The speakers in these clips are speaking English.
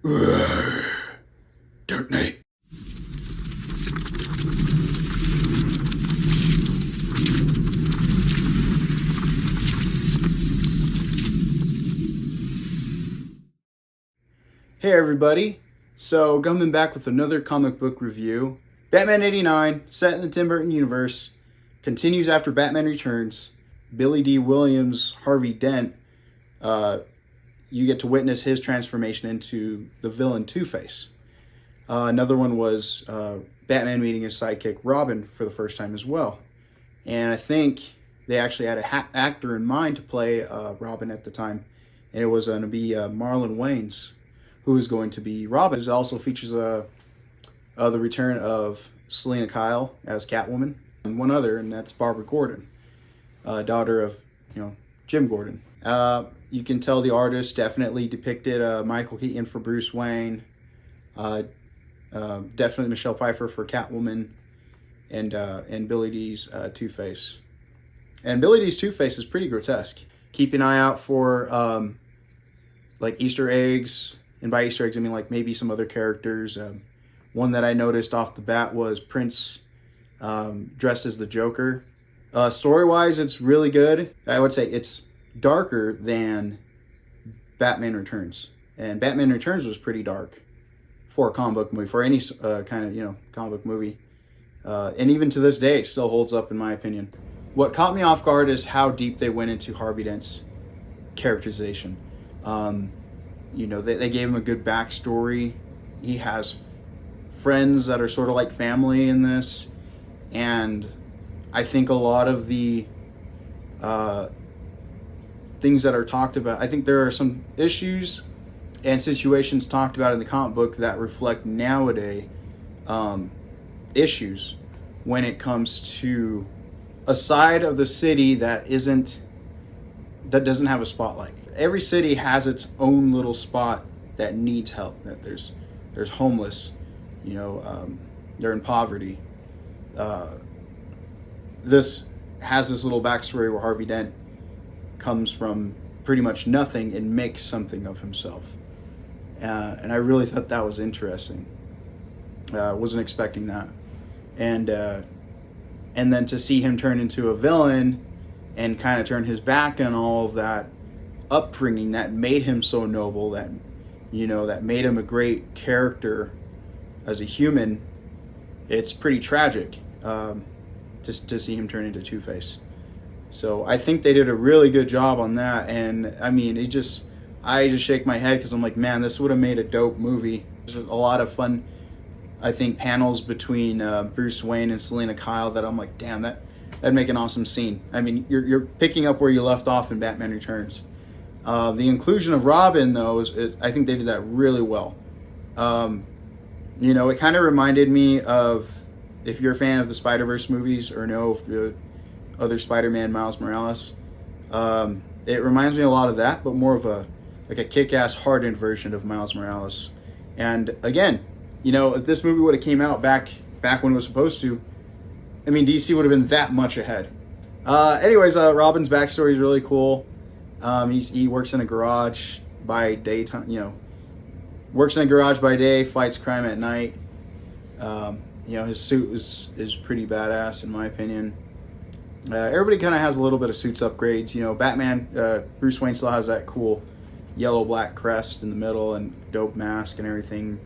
Dark Knight. Hey everybody, so coming back with another comic book review. Batman 89, set in the Tim Burton universe, continues after Batman Returns. Billy D. Williams, Harvey Dent, you get to witness his transformation into the villain Two-Face. Another one was Batman meeting his sidekick Robin for the first time as well. And I think they actually had an actor in mind to play Robin at the time, and it was going to be Marlon Wayans, who is going to be Robin. It also features the return of Selena Kyle as Catwoman, and one other, and that's Barbara Gordon, daughter of Jim Gordon. You can tell the artist definitely depicted Michael Keaton for Bruce Wayne, definitely Michelle Pfeiffer for Catwoman, and Billy D's Two-Face. And Billy D's Two-Face is pretty grotesque. Keep an eye out for like Easter eggs. And by Easter eggs, I mean like maybe some other characters. One that I noticed off the bat was Prince dressed as the Joker. Story-wise, it's really good. I would say it's darker than Batman Returns. And Batman Returns was pretty dark for a comic book movie, for any kind of comic book movie. And even to this day, it still holds up in my opinion. What caught me off guard is how deep they went into Harvey Dent's characterization. They gave him a good backstory. He has friends that are sort of like family in this. And I think a lot of the things that are talked about, I think there are some issues and situations talked about in the comic book that reflect nowadays issues when it comes to a side of the city that doesn't have a spotlight. Every city has its own little spot that needs help. That there's homeless, they're in poverty. This has this little backstory where Harvey Dent comes from pretty much nothing and makes something of himself. And I really thought that was interesting. Wasn't expecting that. And then to see him turn into a villain and kind of turn his back on all of that upbringing that made him so noble, that made him a great character as a human, it's pretty tragic just to see him turn into Two-Face. So I think they did a really good job on that, and I mean, I just shake my head because I'm like, man, this would have made a dope movie. There's a lot of fun, I think, panels between Bruce Wayne and Selena Kyle that I'm like, damn, that'd make an awesome scene. I mean, you're picking up where you left off in Batman Returns. The inclusion of Robin, though, I think they did that really well. It kind of reminded me of, if you're a fan of the Spider-Verse movies or know if the other Spider-Man, Miles Morales, it reminds me a lot of that, but more of a kick-ass, hardened version of Miles Morales. And again, if this movie would have came out back when it was supposed to, I mean, DC would have been that much ahead. Anyways, Robin's backstory is really cool. He works in a garage by daytime, works in a garage by day, fights crime at night. His suit is pretty badass in my opinion. Everybody kind of has a little bit of suits upgrades. Batman, Bruce Wayne still has that cool yellow-black crest in the middle and dope mask and everything.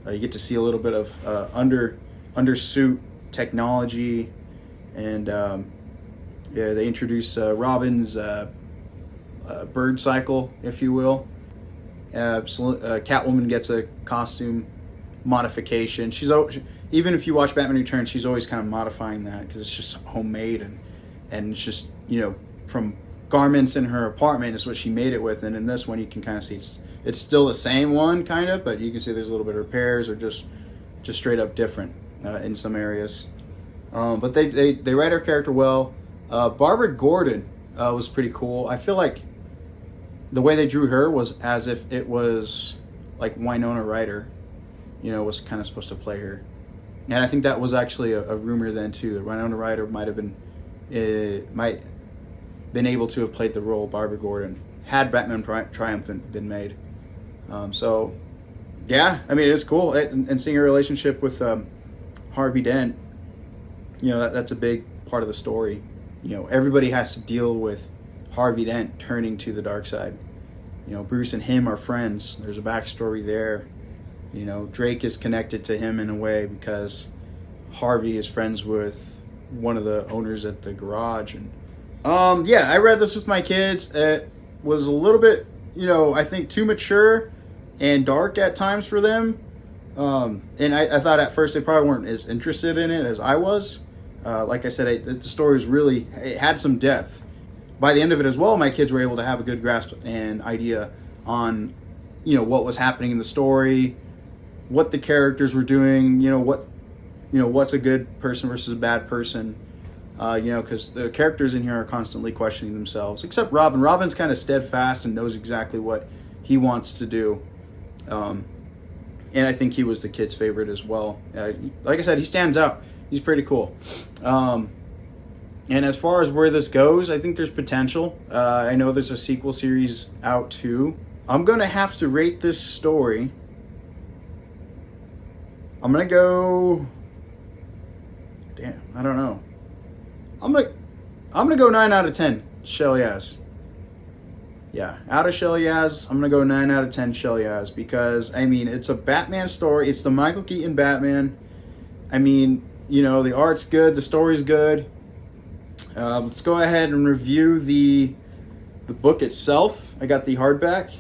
You get to see a little bit of undersuit technology, and they introduce Robin's bird cycle, if you will. Catwoman gets a costume modification. Even if you watch Batman Returns, she's always kind of modifying that because it's just homemade and it's just from garments in her apartment is what she made it with. And in this one, you can kind of see it's still the same one kind of, but you can see there's a little bit of repairs or just straight up different in some areas. But they write her character well. Barbara Gordon was pretty cool. I feel like the way they drew her was as if it was like Winona Ryder, was kind of supposed to play her. And I think that was actually a rumor then too, that Winona Ryder might have been able to have played the role of Barbara Gordon had Batman Triumphant been made. So Yeah, I mean, it's cool. And seeing her relationship with Harvey Dent, you know, that's a big part of the story. You know, everybody has to deal with Harvey Dent turning to the dark side. You know, Bruce and him are friends. There's a backstory there. You know, Drake is connected to him in a way because Harvey is friends with one of the owners at the garage. And yeah, I read this with my kids. It was a little bit, you know, I think too mature and dark at times for them. And I thought at first they probably weren't as interested in it as I was. Like I said, the story was really, it had some depth. By the end of it as well, my kids were able to have a good grasp and idea on, you know, what was happening in the story, what the characters were doing, what's a good person versus a bad person. Because the characters in here are constantly questioning themselves, except Robin. Robin's kind of steadfast and knows exactly what he wants to do. And I think he was the kid's favorite as well. Like I said, he stands out. He's pretty cool. And as far as where this goes, I think there's potential. I know there's a sequel series out too. I'm going to have to rate this story. I'm going to go... Damn, I don't know. I'm gonna go 9 out of 10 shellyeahs. Yeah, out of shellyeahs, I'm gonna go 9 out of 10 shellyeahs because I mean it's a Batman story. It's the Michael Keaton Batman. I mean, you know, the art's good, the story's good. Let's go ahead and review the book itself. I got the hardback.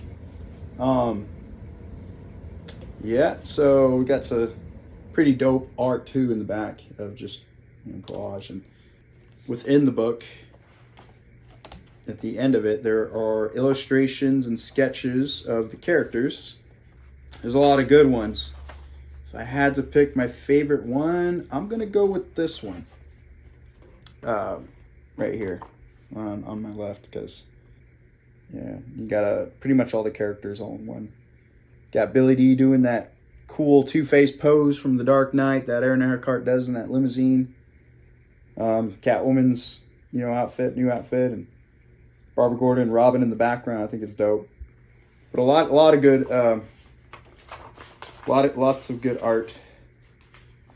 Yeah, so we got some pretty dope art too in the back of just, you know, collage. And within the book, at the end of it, there are illustrations and sketches of the characters. There's a lot of good ones. If I had to pick my favorite one, I'm gonna go with this one. Right here on my left, because yeah, you got pretty much all the characters all in one. Got Billy D doing that cool Two-Face pose from The Dark Knight that Aaron Eckhart does in that limousine. Catwoman's, you know, new outfit, and Barbara Gordon and Robin in the background. I think it's dope. But a lot of good, lots of good art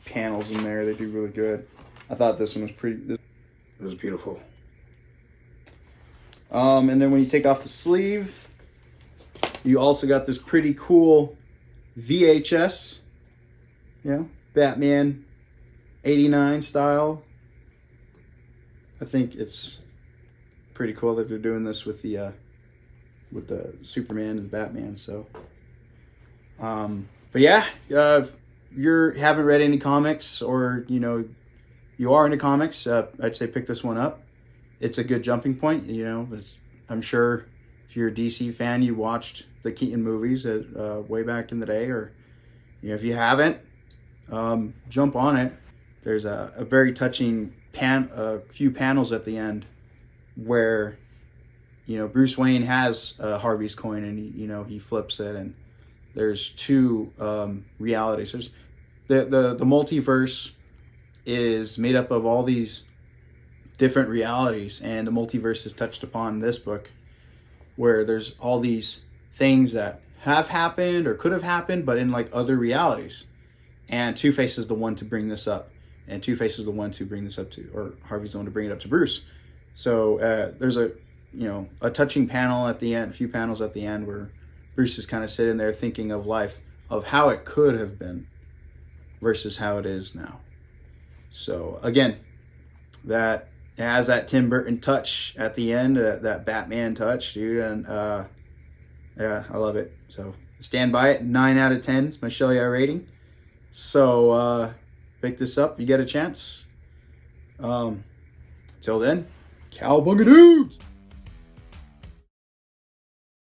panels in there. They do really good. I thought this one was it was beautiful. And then when you take off the sleeve, you also got this pretty cool VHS, you know, Batman 89 style. I think it's pretty cool that they're doing this with the Superman and Batman. So, but yeah, if you haven't read any comics, or you know you are into comics, I'd say pick this one up. It's a good jumping point. You know, I'm sure if you're a DC fan, you watched the Keaton movies way back in the day, or you know, if you haven't, jump on it. There's a very touching a few panels at the end where, you know, Bruce Wayne has Harvey's coin, and he flips it, and there's two realities. There's the multiverse is made up of all these different realities, and the multiverse is touched upon in this book, where there's all these things that have happened or could have happened, but in like other realities. And Two-Face is the one to bring this up. And Two-Face is the one to bring this up to, or Harvey's the one to bring it up to Bruce. So there's a touching panel at the end, a few panels at the end, where Bruce is kind of sitting there thinking of life, of how it could have been versus how it is now. So again, that has that Tim Burton touch at the end, that Batman touch, dude. And yeah, I love it. So stand by it. 9 out of 10 is my shellyeah rating. So pick this up, you get a chance. Till then, cowabunga dudes!